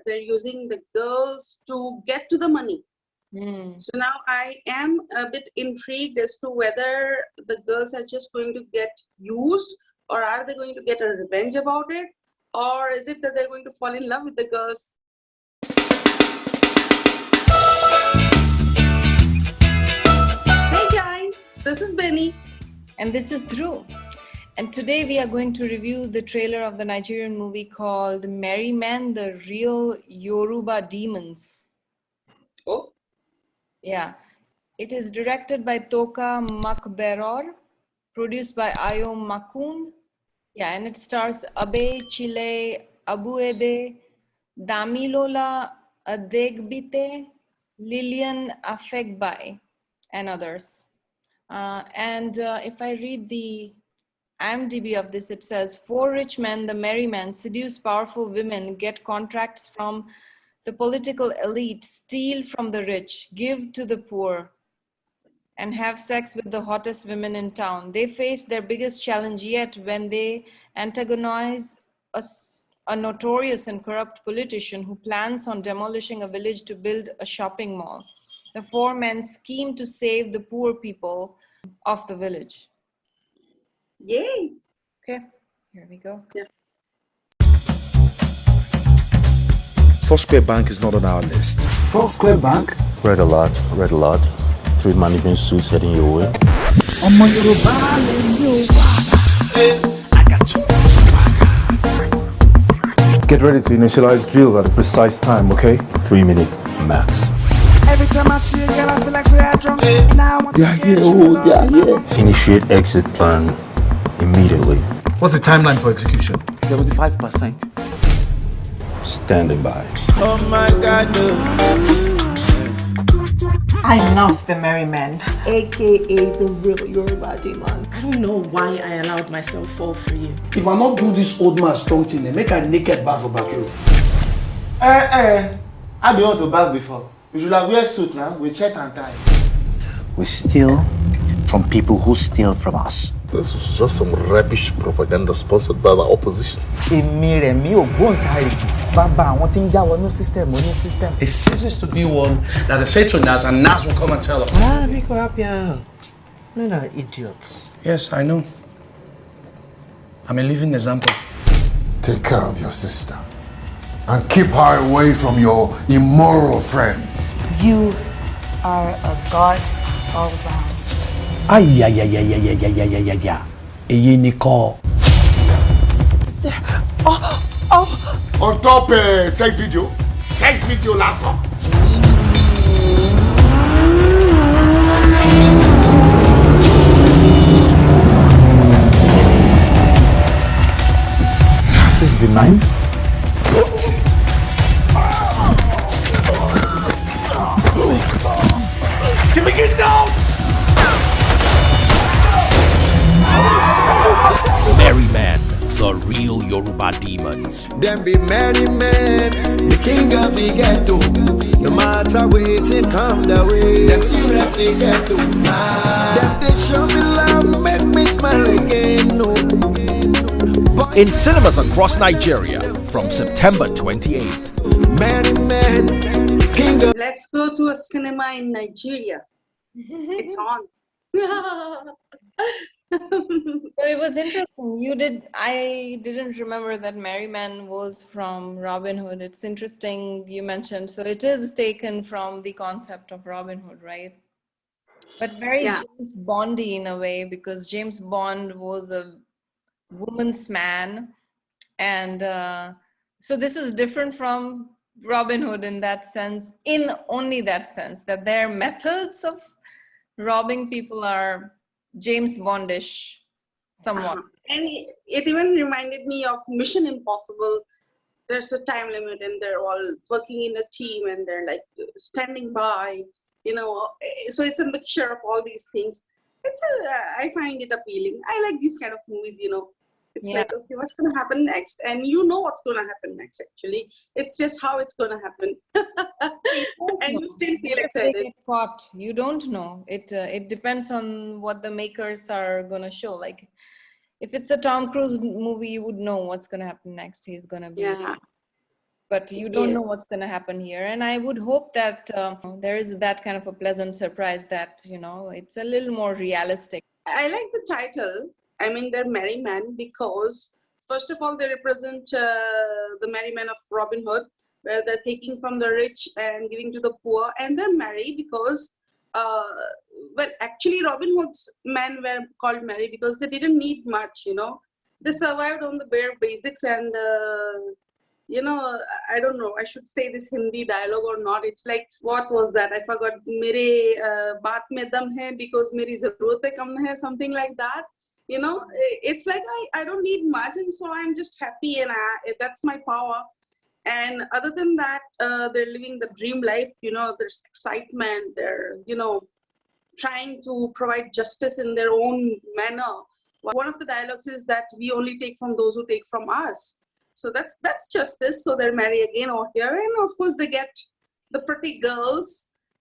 they're using the girls to get to the money. So now I am a bit intrigued as to whether the girls are just going to get used, or are they going to get a revenge about it, or is it that they're going to fall in love with the girls? Hey guys, this is Benny. And this is Dhruv. And today we are going to review the trailer of the Nigerian movie called Merry Men, the Real Yoruba Demons. Oh. Yeah. It is directed by Toka Mcbaror, produced by Makun. Yeah, and it stars Chile, Abuede, Damilola, Adegbite, Lillian Afegbai, and others. If I read the IMDb of this, it says, 4 rich men, the merry men, seduce powerful women, get contracts from the political elite, steal from the rich, give to the poor, and have sex with the hottest women in town. They face their biggest challenge yet when they antagonize a notorious and corrupt politician who plans on demolishing a village to build a shopping mall. The 4 men scheme to save the poor people of the village. Yay! Okay, here we go. Yeah. Foursquare Bank is not on our list. Foursquare Bank? Read a lot. 3 management suits heading your way. I got too much swagger. Get ready to initialize drill at a precise time, okay? 3 minutes max. Every time I see a girl, I feel like say I drunk. And now I want to get you. Initiate exit plan immediately. What's the timeline for execution? 75%. Standing by. Oh my God, I love the Merry Men, aka the Real Yoruba Demons. I don't know why I allowed myself fall for you. If I not do this old man strong thing, they make a naked bath for bathroom. I've been on to bath before. You should have wear suit now with shirt and tie. We steal from people who steal from us. This is just some rubbish propaganda sponsored by the opposition. It ceases to be one that they say to Naz, and Naz will come and tell us. Make her happy. Men are idiots. Yes, I know. I'm a living example. Take care of your sister and keep her away from your immoral friends. You are a god all round. On top sex video laptop. This is the 9th. Can we get down? Merry Men, the Real Yoruba Demons. Them be merry men, the king of the ghetto. No matter waiting, come the way. Them feel that they ghetto. Them they show me love, make me smile again. No. In cinemas across Nigeria from September 28th. Merry Men, king of. Let's go to a cinema in Nigeria. It's on. So it was interesting. I didn't remember that Merry Men was from Robin Hood. It's interesting you mentioned. So it is taken from the concept of Robin Hood, right? But very James Bondy in a way, because James Bond was a woman's man. And so this is different from Robin Hood in that sense, in only that sense, that their methods of robbing people are James Bondish somewhat. And it even reminded me of Mission Impossible. There's a time limit and they're all working in a team and they're like standing by, so it's a mixture of all these things. I find it appealing. I like these kind of movies, It's like, okay, what's going to happen next? And you know what's going to happen next, actually. It's just how it's going to happen. And you still feel excited. They get caught. You don't know. It depends on what the makers are going to show. Like, if it's a Tom Cruise movie, you would know what's going to happen next. He's going to be but you don't know Yes. what's going to happen here. And I would hope that there is that kind of a pleasant surprise that, it's a little more realistic. I like the title. I mean, they're merry men because, first of all, they represent the merry men of Robin Hood, where they're taking from the rich and giving to the poor. And they're merry because, actually, Robin Hood's men were called merry because they didn't need much, They survived on the bare basics and, I don't know, I should say this Hindi dialogue or not. It's like, what was that? I forgot. Mere baat mein dam hai because meri zarootein kam hai, something like that. It's like I don't need much, and so I'm just happy, and that's my power. And other than that, they're living the dream life. There's excitement. They're trying to provide justice in their own manner. One of the dialogues is that we only take from those who take from us. So that's justice. So they're married again over here, and of course they get the pretty girls.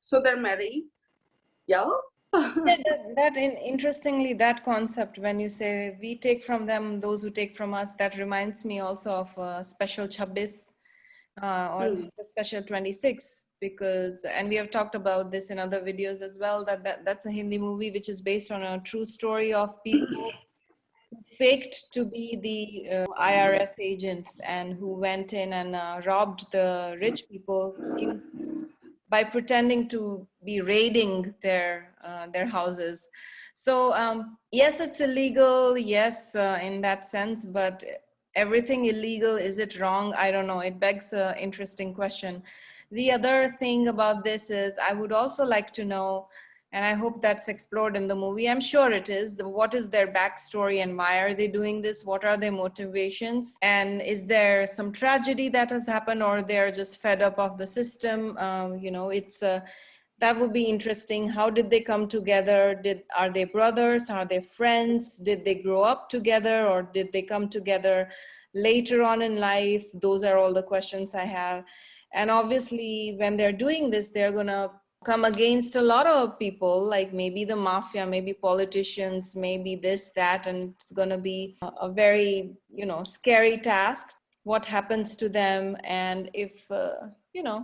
So they're married. Yeah. Interestingly, that concept, when you say we take from them, those who take from us, that reminds me also of Special 26 or Special 26, because, and we have talked about this in other videos as well, that's a Hindi movie which is based on a true story of people who faked to be the IRS agents and who went in and robbed the rich people by pretending to be raiding their houses. So yes, it's illegal, yes, in that sense, but everything illegal, is it wrong? I don't know. It begs an interesting question. The other thing about this is I would also like to know, and I hope that's explored in the movie, I'm sure it is, what is their backstory and why are they doing this? What are their motivations? And is there some tragedy that has happened, or they're just fed up of the system? That would be interesting. How did they come together? Are they brothers? Are they friends? Did they grow up together, or did they come together later on in life? Those are all the questions I have. And obviously, when they're doing this, they're gonna come against a lot of people, like maybe the mafia, maybe politicians, maybe this, that, and it's gonna be a very, scary task. What happens to them, and if,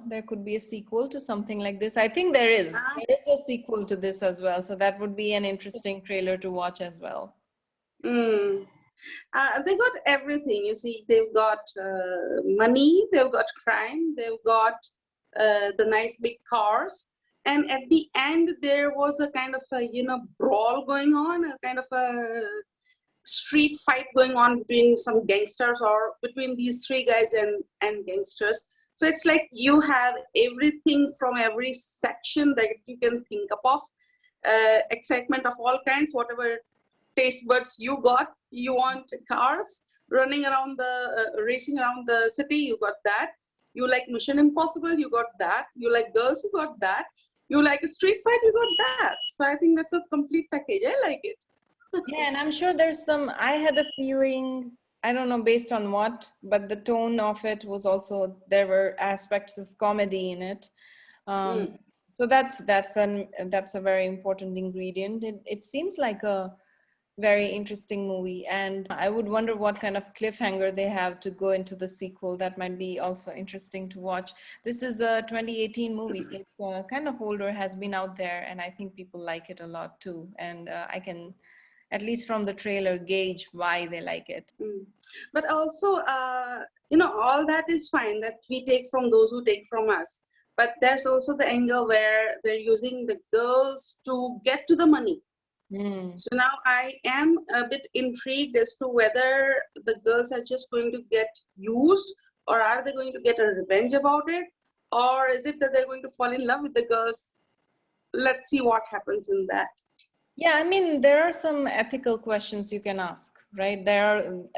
there could be a sequel to something like this. I think there is a sequel to this as well. So that would be an interesting trailer to watch as well. They got everything. You see, they've got money, they've got crime, they've got the nice big cars. And at the end, there was a kind of a, brawl going on, a kind of a street fight going on between some gangsters or between these three guys and gangsters. So it's like you have everything from every section that you can think of, excitement of all kinds, whatever taste buds you got. You want cars running around racing around the city, you got that. You like Mission Impossible, you got that. You like girls, you got that. You like a street fight, you got that. So I think that's a complete package. I like it. Yeah, and I'm sure I had a feeling, I don't know based on what, but the tone of it was also, there were aspects of comedy in it. So that's a very important ingredient. It seems like a very interesting movie, and I would wonder what kind of cliffhanger they have to go into the sequel. That might be also interesting to watch. This is a 2018 movie, so it's kind of older, has been out there, and I think people like it a lot too. And I can, at least from the trailer, gauge why they like it. But also, all that is fine, that we take from those who take from us. But there's also the angle where they're using the girls to get to the money. So now I am a bit intrigued as to whether the girls are just going to get used, or are they going to get a revenge about it, or is it that they're going to fall in love with the girls? Let's see what happens in that. Yeah, I mean, there are some ethical questions you can ask, right?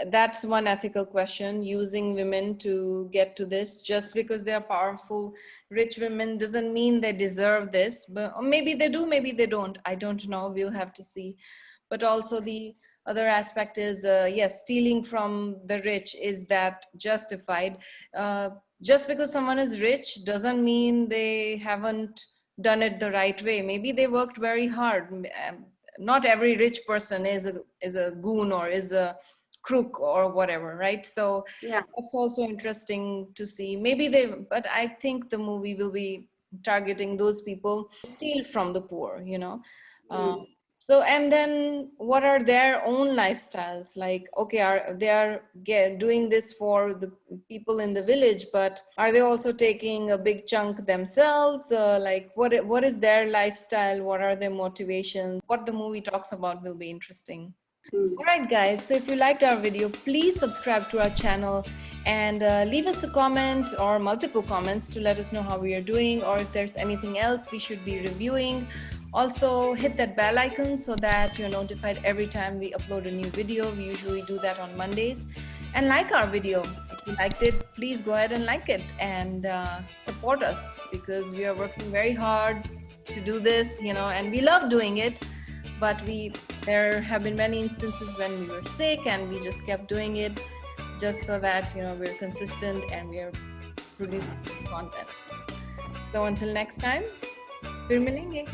That's one ethical question. Using women to get to this, just because they're powerful, rich women, doesn't mean they deserve this. But or maybe they do, maybe they don't. I don't know. We'll have to see. But also the other aspect is, yes, stealing from the rich, is that justified? Just because someone is rich doesn't mean they haven't done it the right way. Maybe they worked very hard. Not every rich person is a goon or is a crook or whatever, right? So yeah, that's also interesting to see. But I think the movie will be targeting those people who steal from the poor, So, and then what are their own lifestyles? Like, okay, they are doing this for the people in the village, but are they also taking a big chunk themselves? Like, what is their lifestyle? What are their motivations? What the movie talks about will be interesting. All right, guys. So if you liked our video, please subscribe to our channel and leave us a comment or multiple comments to let us know how we are doing, or if there's anything else we should be reviewing. Also, hit that bell icon so that you're notified every time we upload a new video. We usually do that on Mondays. And like our video. If you liked it, please go ahead and like it and support us, because we are working very hard to do this, and we love doing it. But there have been many instances when we were sick and we just kept doing it just so that, we're consistent and we're producing content. So until next time, फिर मिलेंगे.